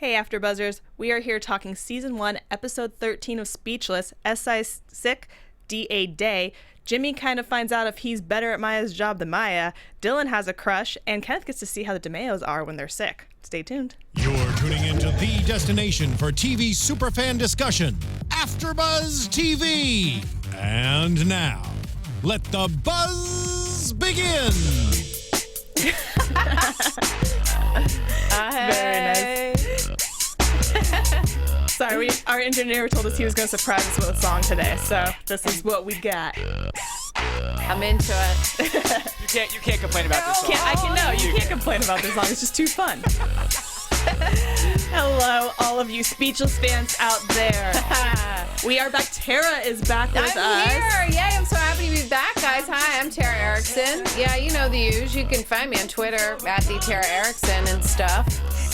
Hey AfterBuzzers, we are here talking Season 1, Episode 13 of Speechless, S.I. sick, D.A. day. Jimmy kind of finds out if he's better at Maya's job than Maya, Dylan has a crush, and Kenneth gets to see how the DiMeos are when they're sick. Stay tuned. You're tuning into the destination for TV superfan discussion, AfterBuzz TV. And now, let the buzz begin. Very nice. Sorry, our engineer told us he was going to surprise us with a song today, so this is what we got. I'm into it. You can't complain about this song. You can't complain about this song. It's just too fun. Hello, all of you Speechless fans out there. We are back. Tara is back with us. I'm here. Yay, I'm so happy to be back, guys. Hi, I'm Tara Erickson. Yeah, you know the usual. You can find me on Twitter at the Tara Erickson and stuff.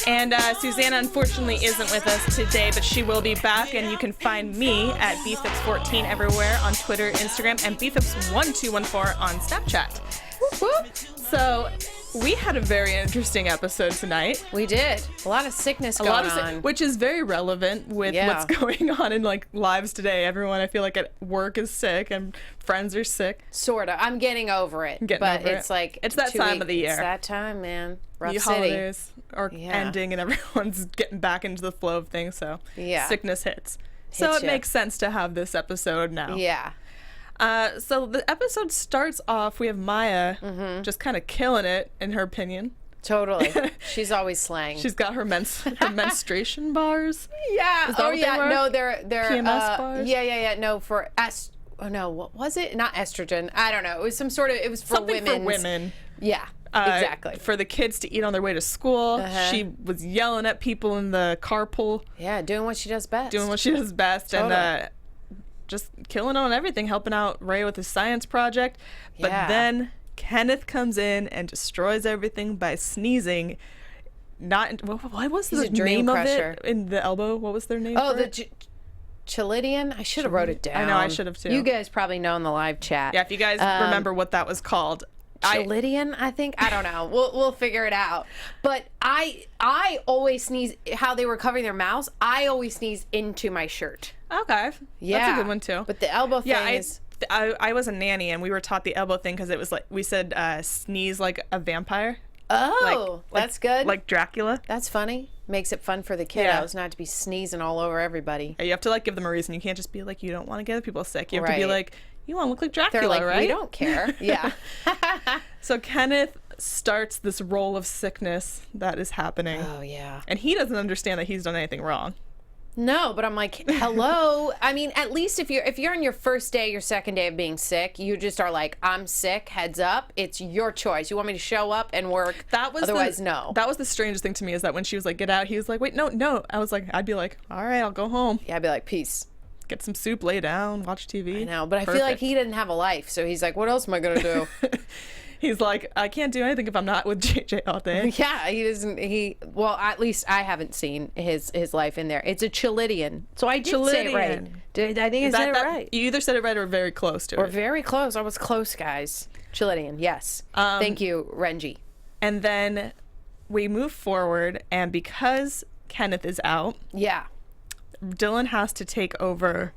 And Susanna, unfortunately, isn't with us today, but she will be back, and you can find me at Phipps14 everywhere on Twitter, Instagram, and Phipps1214 on Snapchat. Whoop, whoop. So we had a very interesting episode tonight. We did. A lot of sickness going on. Which is very relevant with what's going on in like lives today. Everyone, I feel like at work is sick and friends are sick. Sort of. I'm getting over it. It's like it's that time of the year. It's that time, man. Rough the city. Holidays are ending and everyone's getting back into the flow of things. So sickness hits. So it makes sense to have this episode now. Yeah. So the episode starts off, we have Maya just kind of killing it, in her opinion. Totally. She's always slaying. She's got her menstruation bars. Yeah. Is that what they were? No, they're PMS bars? Yeah. No, for what was it? Not estrogen. I don't know. It was some sort of. It was for something for women. Yeah. Exactly. For the kids to eat on their way to school. She was yelling at people in the carpool. Yeah, doing what she does best. Totally. And just killing on everything, helping out Ray with his science project. But then Kenneth comes in and destroys everything by sneezing. What was the name of it in the elbow? What was their name? Oh, the Chilidian? I should have wrote it down. I know, I should have too. You guys probably know in the live chat. Yeah, if you guys remember what that was called. Chilidian, I think. I don't know. We'll figure it out. But I always sneeze. How they were covering their mouths, I always sneeze into my shirt. Okay. Yeah. That's a good one too. But the elbow thing is... I was a nanny and we were taught the elbow thing because it was like, we said sneeze like a vampire. Oh, that's good. Like Dracula. That's funny. Makes it fun for the kiddos not to be sneezing all over everybody. You have to like give them a reason. You can't just be like, you don't want to get other people sick. You have to be like, you want to look like Dracula, They're like, right? We don't care. Yeah. So Kenneth starts this roll of sickness that is happening. Oh, yeah. And he doesn't understand that he's done anything wrong. No, but I'm like, hello. I mean, at least if you're on your first day, your second day of being sick, you just are like, I'm sick, heads up. It's your choice. You want me to show up and work? Otherwise, no. That was the strangest thing to me, is that when she was like, get out, he was like, wait, no. I was like, I'd be like, all right, I'll go home. Yeah, I'd be like, peace. Get some soup, lay down, watch TV. I know, but I feel like he didn't have a life, so he's like, what else am I going to do? He's like, I can't do anything if I'm not with JJ all day. Yeah, he doesn't. Well, at least I haven't seen his life in there. It's a Chilidian. So I did say it right. I think I said it right. You either said it right or very close to it. Or very close. I was close, guys. Chilidian, yes. Thank you, Renji. And then we move forward, and because Kenneth is out, Dylan has to take over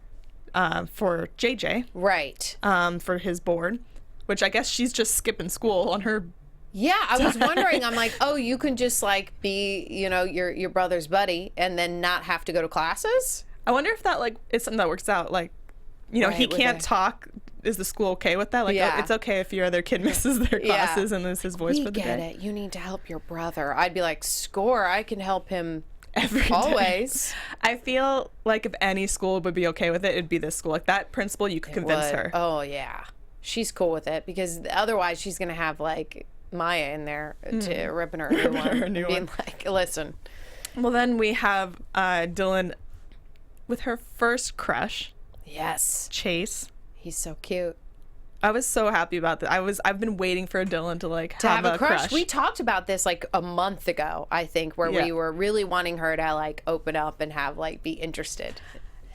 for JJ. Right. For his board. Which I guess she's just skipping school on her. Yeah, I was wondering. I'm like, oh, you can just like be, your brother's buddy and then not have to go to classes? I wonder if that like is something that works out. Like, he can't talk. Is the school okay with that? Like, it's okay if your other kid misses their classes and loses his voice for the day. We get it. You need to help your brother. I'd be like, score. I can help him every day. Always. I feel like if any school would be okay with it, it'd be this school. Like that principal, you could convince her. Oh yeah. She's cool with it because otherwise she's going to have like Maya in there to ripping her a new one. Being like, listen. Well, then we have Dylan with her first crush. Yes. Chase. He's so cute. I was so happy about that. I've been waiting for Dylan to have a crush. We talked about this like a month ago, I think, where we were really wanting her to like open up and have like be interested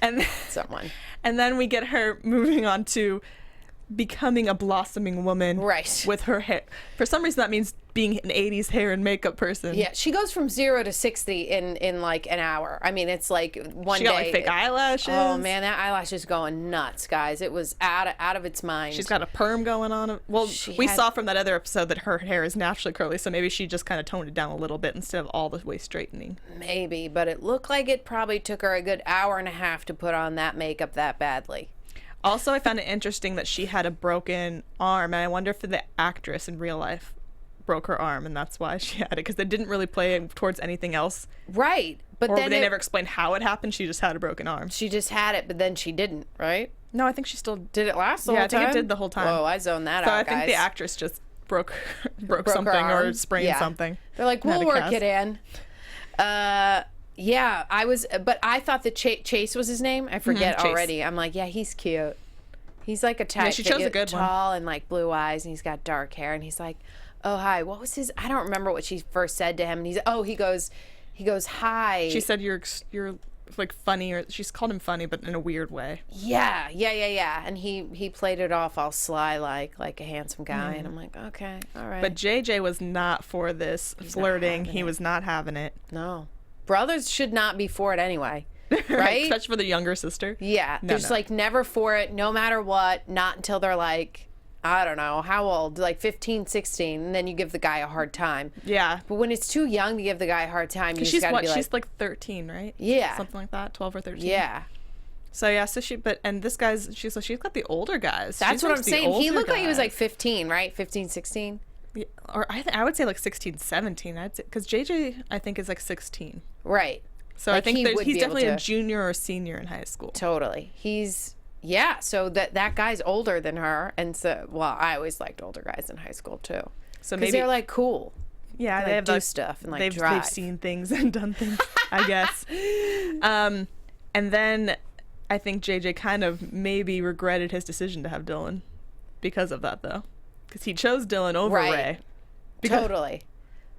in someone. And then we get her moving on to becoming a blossoming woman. Right. With her hair. For some reason, that means being an 80s hair and makeup person. Yeah, she goes from 0 to 60 in like an hour. I mean, it's like one day. She got like fake eyelashes. Oh man, that eyelash is going nuts, guys. It was out of its mind. She's got a perm going on. Well, we saw from that other episode that her hair is naturally curly, so maybe she just kind of toned it down a little bit instead of all the way straightening. Maybe, but it looked like it probably took her a good hour and a half to put on that makeup that badly. Also, I found it interesting that she had a broken arm, and I wonder if the actress in real life broke her arm, and that's why she had it, because they didn't really play towards anything else. Right, but or then they never explained how it happened. She just had a broken arm. She just had it, but then she didn't, right? No, I think she still did. It last the whole time? Yeah, I think it did the whole time. Whoa, I zoned that out, So I think guys. the actress just broke something or sprained something. They're like, we'll work it in. Yeah, but I thought that Chase was his name. I forget already. I'm like, yeah, he's cute. He's like a type. Yeah, she chose a good tall and like blue eyes, and he's got dark hair, and he's like, oh hi, what was his? I don't remember what she first said to him, and he goes hi. She said you're like funny, or she's called him funny, but in a weird way. Yeah. And he played it off all sly, like a handsome guy, and I'm like, okay, all right. But JJ was not for this flirting. He was not having it. No, brothers should not be for it anyway. Right? Especially for the younger sister. Yeah. They're just like never for it, no matter what, not until they're like, I don't know, how old? Like 15, 16, and then you give the guy a hard time. Yeah. But when it's too young to give the guy a hard time, you just gotta be like... She's like 13, right? Yeah. Something like that, 12 or 13. Yeah. So yeah, and this guy's, she's got the older guys. That's what I'm saying. He looked like he was like 15, right? 15, 16? Yeah, or I would say like 16, 17. Because JJ, I think, is like 16. Right. So like I think he's definitely a junior or senior in high school. Totally. Yeah, so that guy's older than her, and so I always liked older guys in high school too. So maybe they're like cool. Yeah, they have do stuff and like they've seen things and done things, I guess. And then I think JJ kind of maybe regretted his decision to have Dylan because of that, though, because he chose Dylan over Ray. Totally.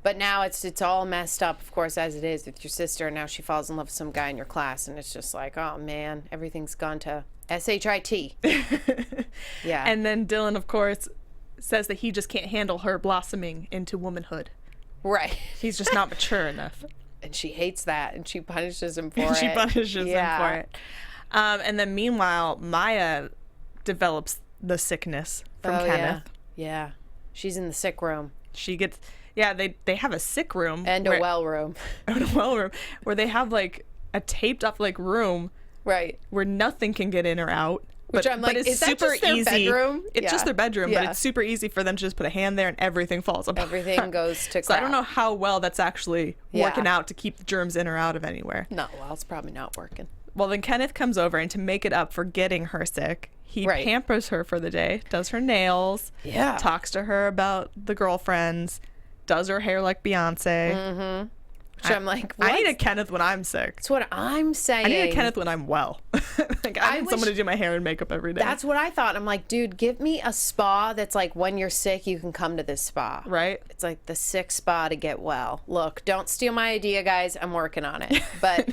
But now it's all messed up, of course, as it is with your sister. And now she falls in love with some guy in your class, and it's just like, oh man, everything's gone to SHIT. Yeah. And then Dylan, of course, says that he just can't handle her blossoming into womanhood. Right. He's just not mature enough. And she hates that, and she punishes him for it. She punishes him for it. And then meanwhile, Maya develops the sickness from Kenneth. Yeah. She's in the sick room. She gets... Yeah, they have a sick room. And a well room. And a well room where they have like a taped up like room. Right. Where nothing can get in or out. Which I'm like, it's is that super just their easy. bedroom? It's just their bedroom, but it's super easy for them to just put a hand there and everything falls apart. Everything goes to crap. So I don't know how well that's actually working out to keep the germs in or out of anywhere. Not well. It's probably not working. Well, then Kenneth comes over, and to make it up for getting her sick, he pampers her for the day, does her nails, talks to her about the girlfriends, does her hair like Beyonce. Mm-hmm. Which I'm like, what? I need a Kenneth when I'm sick. That's what I'm saying. I need a Kenneth when I'm well. Like, I need someone to do my hair and makeup every day. That's what I thought. I'm like, dude, give me a spa that's like when you're sick, you can come to this spa. Right? It's like the sick spa to get well. Look, don't steal my idea, guys. I'm working on it. But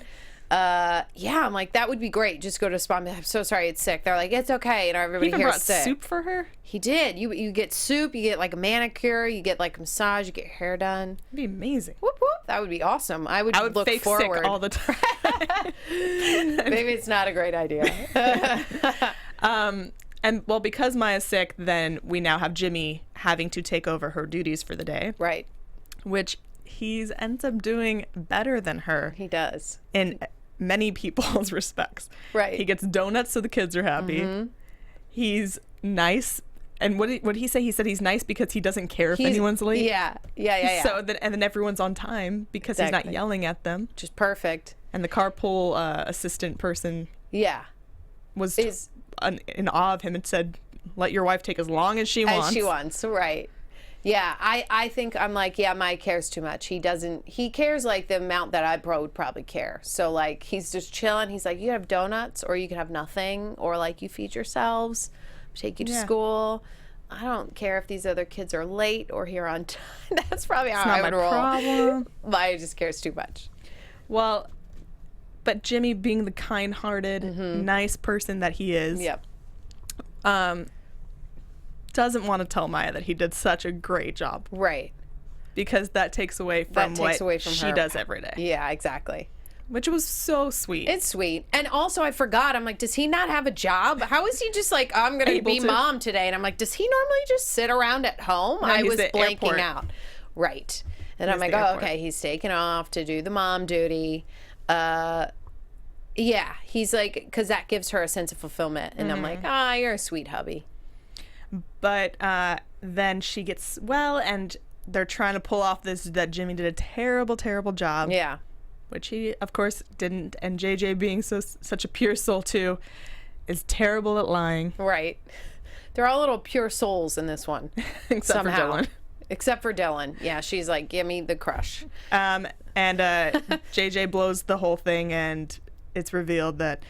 yeah, I'm like, that would be great. Just go to a spa. I'm so sorry it's sick. They're like, it's okay. You know, everybody here is sick. He even brought soup for her? He did. You get soup, you get like a manicure, you get like a massage, you get your hair done. It'd be amazing. Whoop, whoop. That would be awesome. I would look fake forward. sick all the time. Maybe it's not a great idea. And well, because Maya's sick, then we now have Jimmy having to take over her duties for the day. Right. Which ends up doing better than her. He does. In many people's respects. Right. He gets donuts so the kids are happy. Mm-hmm. He's nice. And what did he say? He said he's nice because he doesn't care if anyone's late. Yeah. So then everyone's on time because he's not yelling at them. Which is perfect. And the carpool assistant person was in awe of him and said, let your wife take as long as she wants. As she wants, right. Yeah, I think I'm like, yeah, Mike cares too much. He cares like the amount that I would probably care. So like, he's just chilling. He's like, you can have donuts or you can have nothing, or like you feed yourselves, take you to school. I don't care if these other kids are late or here on time. That's probably how I would roll. Problem. Maya just cares too much. Well, but Jimmy, being the kind-hearted, nice person that he is, doesn't want to tell Maya that he did such a great job. Right. Because that takes away from what she her. does every day. Yeah, exactly. Which was so sweet. It's sweet. And also, I forgot. I'm like, does he not have a job? How is he just like, I'm going to be mom today? And I'm like, does he normally just sit around at home? No, I was blanking airport. out. Right. And I'm like, oh, okay, he's taking off to do the mom duty. Yeah, he's like, because that gives her a sense of fulfillment. And I'm like, you're a sweet hubby. But then she gets well, and they're trying to pull off that Jimmy did a terrible, terrible job. Yeah. Which he, of course, didn't. And JJ, being such a pure soul, too, is terrible at lying. Right. They're all little pure souls in this one. Except for Dylan. Except for Dylan. Yeah, she's like, give me the crush. And JJ blows the whole thing, and it's revealed that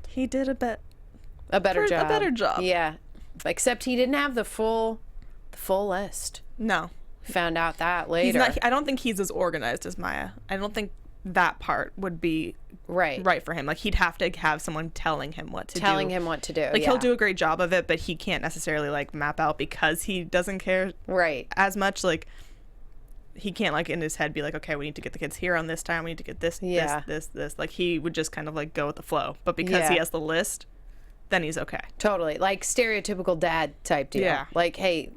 he did a better job. Yeah. Except he didn't have the full list. No. Found out that later. I don't think he's as organized as Maya. I don't think that part would be right for him. Like, he'd have to have someone telling him what to do. Like, he'll do a great job of it, but he can't necessarily, like, map out because he doesn't care as much. Like, he can't, like, in his head be like, okay, we need to get the kids here on this time. We need to get this. Like, he would just kind of, like, go with the flow. But because he has the list, then he's okay. Totally. Like, stereotypical dad type deal. Yeah. Like, hey,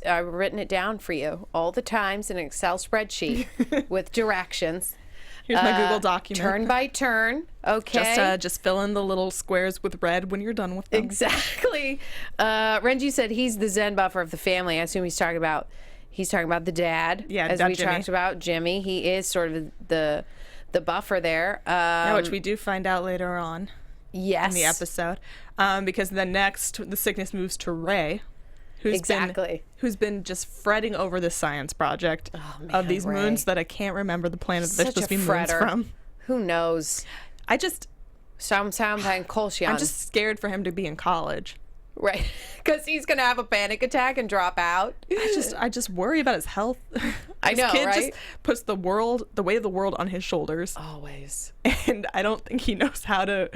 I've written it down for you all the times in an Excel spreadsheet with directions. Here's my Google document. Turn by turn. Okay. Just fill in the little squares with red when you're done with them. Exactly. Renji said he's the Zen buffer of the family. I assume he's talking about the dad. Yeah, as we talked about Jimmy. He is sort of the buffer there. Which we do find out later on. Yes. In the episode. Because the sickness moves to Ray. Who's been just fretting over the science project of these moons that I can't remember the planet that they're supposed to be moons from. Who knows? I'm just scared for him to be in college. Right. Because he's going to have a panic attack and drop out. I just worry about his health. I know, kid right? just puts the weight of the world on his shoulders. Always. And I don't think he knows how to...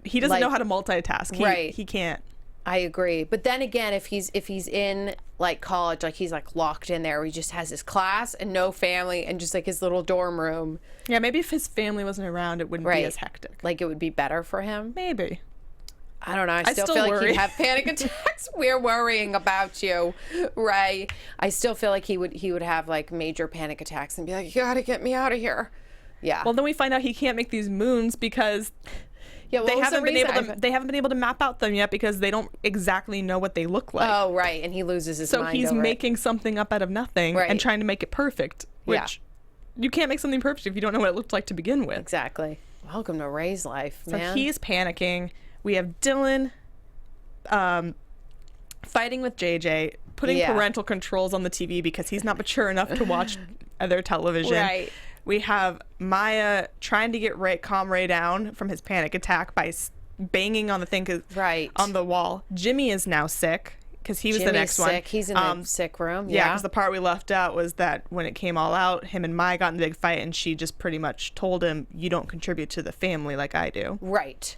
He doesn't know how to multitask. He can't. I agree. But then again, if he's in like college, like he's like locked in there, where he just has his class and no family and just like his little dorm room. Yeah, maybe if his family wasn't around, it wouldn't be as hectic. Like, it would be better for him. Maybe. I don't know. I still feel like he'd have panic attacks. We're worrying about you, Ray. I still feel like he would have like major panic attacks and be like, you gotta get me out of here. Yeah. Well, then we find out he can't make these moons because they haven't been able to map out them yet because they don't exactly know what they look like. Oh, right. And he loses his mind. So he's making something up out of nothing and trying to make it perfect, which you can't make something perfect if you don't know what it looked like to begin with. Exactly. Welcome to Ray's life, man. So he's panicking. We have Dylan fighting with JJ, putting parental controls on the TV because he's not mature enough to watch their television. Right. We have Maya trying to get calm Ray down from his panic attack by banging on the thing on the wall. Jimmy is now sick because he was the next one. He's in the sick room. Yeah, because the part we left out was that when it came all out, him and Maya got in a big fight, and she just pretty much told him, "You don't contribute to the family like I do." Right.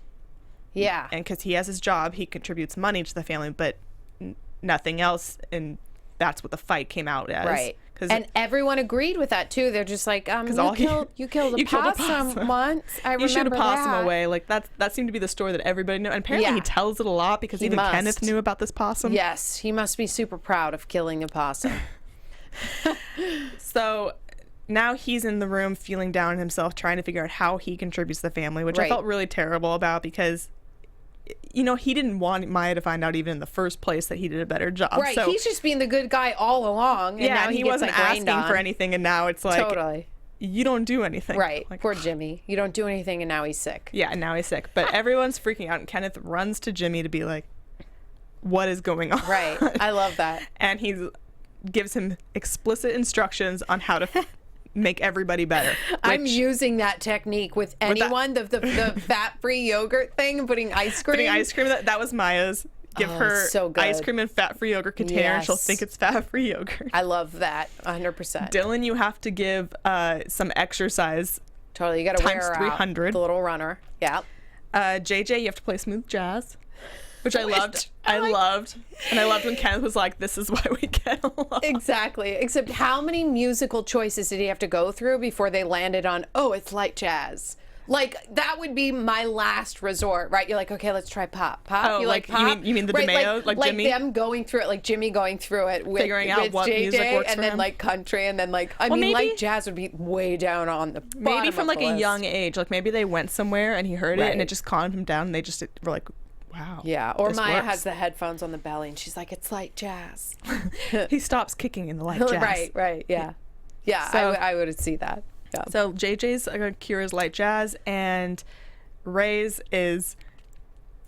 Yeah. And because he has his job, he contributes money to the family, but nothing else, and that's what the fight came out as. Right. And everyone agreed with that too. They're just like, you killed a possum once. I remember you should have possum that. away. Like that seemed to be the story that everybody knew. And apparently he tells it a lot because even Kenneth knew about this possum. Yes, he must be super proud of killing a possum. So now he's in the room feeling down on himself, trying to figure out how he contributes to the family, which I felt really terrible about because, you know, he didn't want Maya to find out even in the first place that he did a better job. Right. So, he's just being the good guy all along. And now and he gets, wasn't asking for anything, and now it's like, you don't do anything. Right. Like, poor Jimmy. You don't do anything, and now he's sick. Yeah, and now he's sick. But everyone's freaking out, and Kenneth runs to Jimmy to be like, what is going on? Right. I love that. And he gives him explicit instructions on how to make everybody better. I'm using that technique with anyone. The fat-free yogurt thing, putting ice cream. That was Maya's. Give her ice cream and fat-free yogurt container, and she'll think it's fat-free yogurt. I love that 100%. Dylan, you have to give some exercise. Totally, you got to wear times 300. out the little runner. Yeah. JJ, you have to play smooth jazz. Which I loved. I loved. And I loved when Kenneth was like, this is why we get along. Exactly. Except how many musical choices did he have to go through before they landed on, oh, it's light jazz? Like, that would be my last resort, right? You're like, okay, let's try pop. Pop? Oh, you like pop? you mean the DiMeo, like Jimmy? Like them going through it, like Jimmy going through it with, figuring out what JJ, music works and for then him. like country, and then like, I mean, maybe, light jazz would be way down on the bottom maybe from of like the a list. young age. Like maybe they went somewhere and he heard it and Right. it just calmed him down and they just were like, wow. Yeah, or this Maya works. has the headphones on the belly and she's like, it's light jazz. He stops kicking in the light jazz. Right, yeah. Yeah, So- I would see that. Yeah. So JJ's cure is light jazz, and Ray's is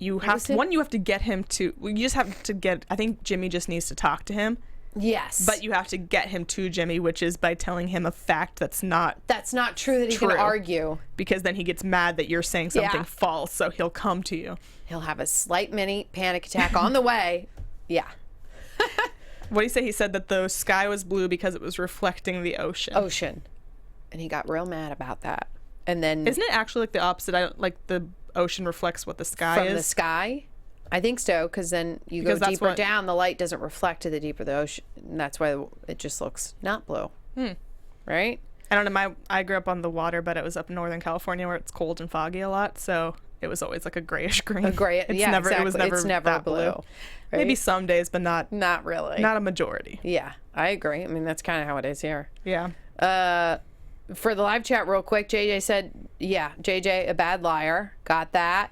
you have to get him to. You just have to get. I think Jimmy just needs to talk to him, Yes. but you have to get him to Jimmy, which is by telling him a fact that's not that's not true that he true. can argue. Because then he gets mad that you're saying something Yeah. false, so he'll come to you. He'll have a slight mini panic attack on the way. Yeah. What do you say? He said that the sky was blue because it was reflecting the ocean. Ocean. And he got real mad about that. And then Isn't it actually like the opposite? Like the ocean reflects what the sky from is. the sky, I think so, because then you Because go that's deeper what- down, the light doesn't reflect to the deeper the ocean. And that's why it just looks not blue. Right? I don't know. I grew up on the water, but it was up in Northern California where it's cold and foggy a lot, so it was always like a grayish green. A gray, It's yeah, never, exactly. It was never it's never that blue. blue. Maybe right? some days, but not really. not a majority. Yeah, I agree. I mean, that's kind of how it is here. Yeah. For the live chat, real quick, JJ said, yeah, JJ, a bad liar. Got that.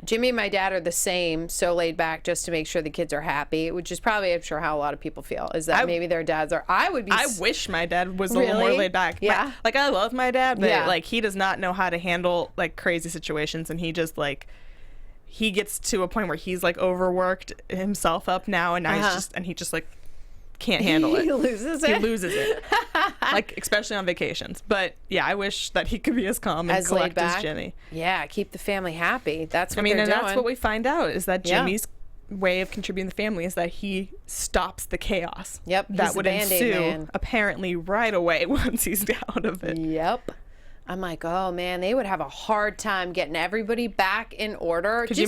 Jimmy and my dad are the same, so laid back just to make sure the kids are happy, which is probably, I'm sure, how a lot of people feel, is that maybe their dads are. I would be. I wish my dad was a little more Really? laid back. Yeah. Like, I love my dad, but Yeah. like he does not know how to handle like crazy situations, and he just like he gets to a point where he's like overworked himself up now, and now he just like can't handle it. He loses He it. loses it. Like, especially on vacations. But yeah, I wish that he could be as calm and As laid collect as back. Jimmy. Yeah, keep the family happy. That's what I mean, they're and doing. that's what we find out is that Yeah. Jimmy's way of contributing to the family is that he stops the chaos. Yep, he's That the would Band-Aid ensue man. apparently right away once he's out of it. Yep. I'm like, oh man, they would have a hard time getting everybody back in order. Could you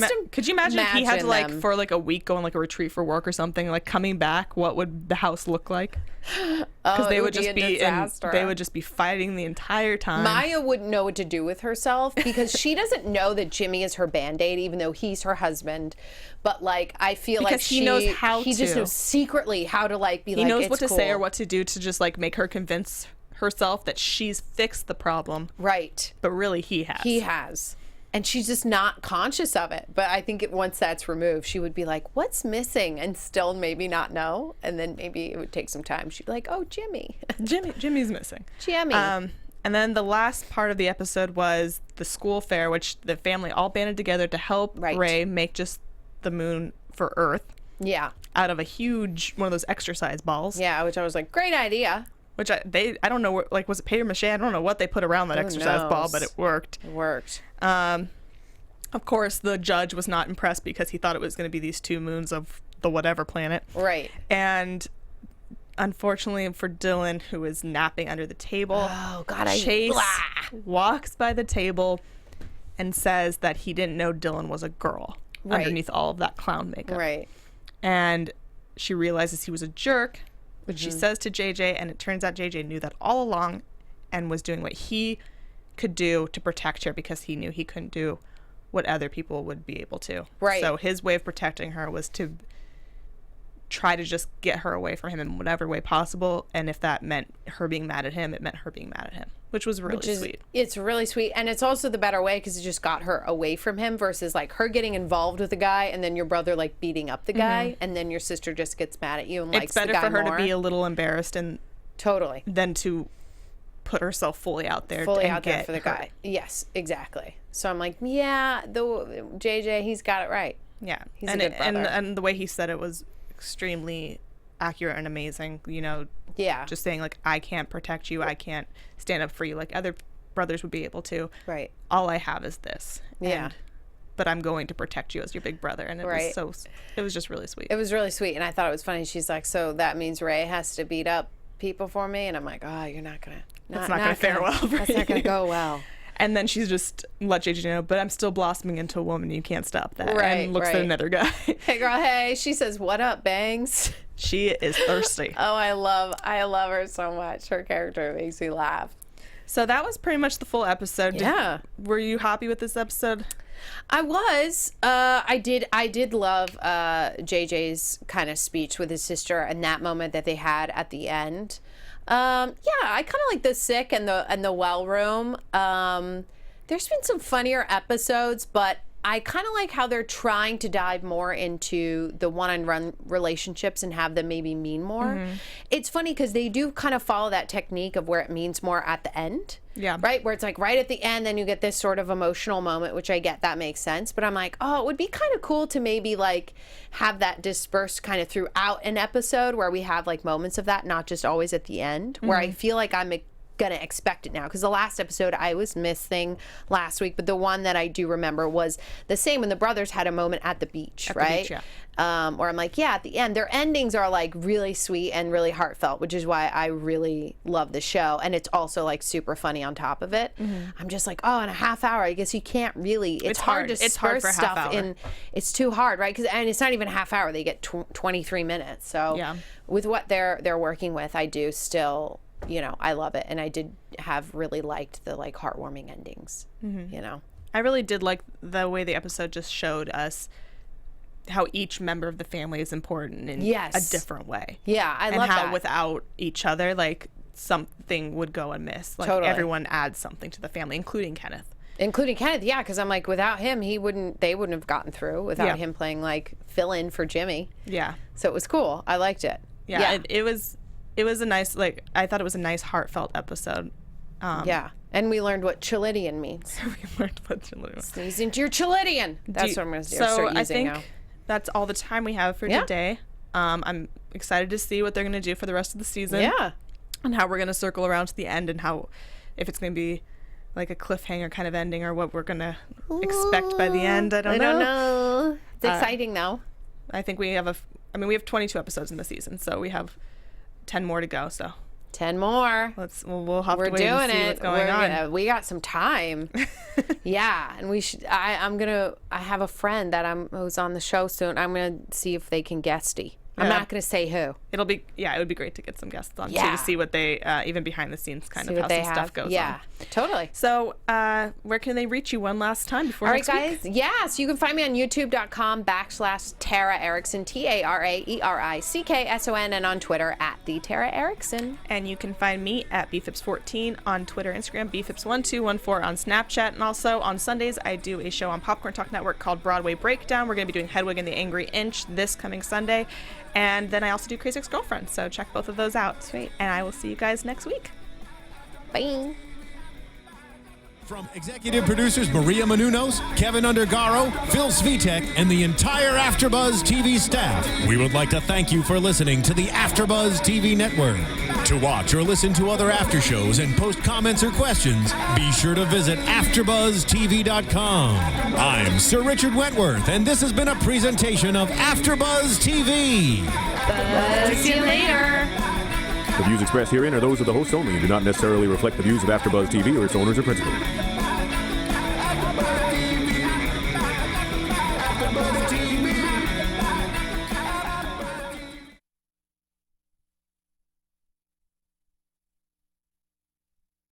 imagine if he had to like them. for like a week go on like a retreat for work or something, like coming back, what would the house look like? Because they it would would be just a be disaster. they would just be fighting the entire time. Maya wouldn't know what to do with herself because she doesn't know that Jimmy is her Band-Aid, even though he's her husband. But like, I feel like Because he knows how he just to. knows secretly how to like be he like, knows it's what to say or cool. what to do to just like make her convince herself that she's fixed the problem, Right. but really he has. He has. And she's just not conscious of it. But I think once that's removed, she would be like, what's missing? And still maybe not know. And then maybe it would take some time. She'd be like, oh, Jimmy. Jimmy's missing. Jimmy. And then the last part of the episode was the school fair, which the family all banded together to help Right. Ray make just the moon for Earth Yeah. out of a huge one of those exercise balls. Yeah, which I was like, great idea. Which I don't know, like, was it paper mache? I don't know what they put around that exercise ball, knows? but it worked. It worked. Of course, the judge was not impressed because he thought it was going to be these two moons of the whatever planet. Right. And unfortunately for Dylan, who is napping under the table, Oh, God, Chase walks by the table and says that he didn't know Dylan was a girl Right. underneath all of that clown makeup. Right. And she realizes he was a jerk, which Mm-hmm. she says to JJ, and it turns out JJ knew that all along and was doing what he could do to protect her because he knew he couldn't do what other people would be able to. Right. So his way of protecting her was to try to just get her away from him in whatever way possible, and if that meant her being mad at him, it meant her being mad at him, which was really sweet. It's really sweet. And it's also the better way because it just got her away from him versus like her getting involved with the guy and then your brother like beating up the guy and then your sister just gets mad at you and likes It's the better guy for her more. to be a little embarrassed and Totally. than to put herself fully out there Fully and out there get for the hurt. guy. Yes, exactly. So I'm like, yeah, the JJ, he's got it right. Yeah, He's a and good brother. and the way he said it was extremely accurate and amazing. You know, Yeah. just saying like, I can't protect you, I can't stand up for you like other brothers would be able to. Right. All I have is this. Yeah. And, but I'm going to protect you as your big brother, and it Right. was it was just really sweet. It was really sweet. And I thought it was funny. She's like, so that means Ray has to beat up people for me? And I'm like, oh, you're not going to. That's not gonna fare well for That's not going you. to go well. And then she's just let JJ know, but I'm still blossoming into a woman. You can't stop that. Right, and looks at another guy. Hey, girl, hey. She says, what up, Bangs? She is thirsty. Oh, I love her so much. Her character makes me laugh. So that was pretty much the full episode. Yeah. Were you happy with this episode? I was. I did love JJ's kind of speech with his sister and that moment that they had at the end. Yeah, I kind of like the sick and the well room. There's been some funnier episodes, but I kind of like how they're trying to dive more into the one-on-one relationships and have them maybe mean more. Mm-hmm. It's funny because they do kind of follow that technique of where it means more at the end. Yeah. Right? Where it's like right at the end, then you get this sort of emotional moment, which I get that makes sense. But I'm like, oh, it would be kind of cool to maybe like have that dispersed kind of throughout an episode where we have like moments of that, not just always at the end, where I feel like I'm gonna expect it now, because the last episode I was missing last week, but the one that I do remember was the same when the brothers had a moment at the beach, right? Where I'm like, yeah, at the end their endings are like really sweet and really heartfelt, which is why I really love the show, and it's also like super funny on top of it. I'm just like, oh, in a half hour, I guess you can't really, it's hard to disperse stuff in, it's too hard, right? And it's not even a half hour, they get 23 minutes. So with what they're working with, I do still, you know, I love it, and I did have really liked the like heartwarming endings. You know, I really did like the way the episode just showed us how each member of the family is important in a different way. Yeah, I love that. And how that. without each other, like something would go amiss. Like everyone adds something to the family, including Kenneth. Yeah, because I'm like, without him, they wouldn't have gotten through without him playing like fill in for Jimmy. Yeah. So it was cool. I liked it. Yeah. It was a nice, like, I thought it was a nice, heartfelt episode. Yeah. And we learned what Chilidian means. We learned what Chilidian means. Sneeze into your Chilidian. That's what I'm going to start using I think now. That's all the time we have for today. I'm excited to see what they're going to do for the rest of the season. Yeah. And how we're going to circle around to the end, and how, if it's going to be like a cliffhanger kind of ending, or what we're going to expect by the end. I don't know. It's exciting, though. I think we have we have 22 episodes in the season, so we have 10 more to go. So 10 more. We'll have to wait and see what's going on. We got some time. Yeah, and we should. I have a friend that who's on the show soon. I'm gonna see if they can guesty. I'm not gonna say who. It would be great to get some guests on too, to see what they even behind the scenes kind of how some stuff goes on. Yeah, totally. So where can they reach you one last time before next week? Guys. Yeah, so you can find me on youtube.com/Tara Erickson, TARAERICKSON, and on Twitter at the Tara Erickson. And you can find me at bphipps14 on Twitter, Instagram, bphipps1214 on Snapchat, and also on Sundays I do a show on Popcorn Talk Network called Broadway Breakdown. We're going to be doing Hedwig and the Angry Inch this coming Sunday. And then I also do Crazy Ex-Girlfriend, so check both of those out. Sweet. And I will see you guys next week. Bye. From executive producers Maria Menounos, Kevin Undergaro, Phil Svitek, and the entire AfterBuzz TV staff, we would like to thank you for listening to the AfterBuzz TV network. To watch or listen to other after shows and post comments or questions, be sure to visit AfterBuzzTV.com. I'm Sir Richard Wentworth, and this has been a presentation of AfterBuzz TV. See you later. The views expressed herein are those of the hosts only and do not necessarily reflect the views of AfterBuzz TV or its owners or principals.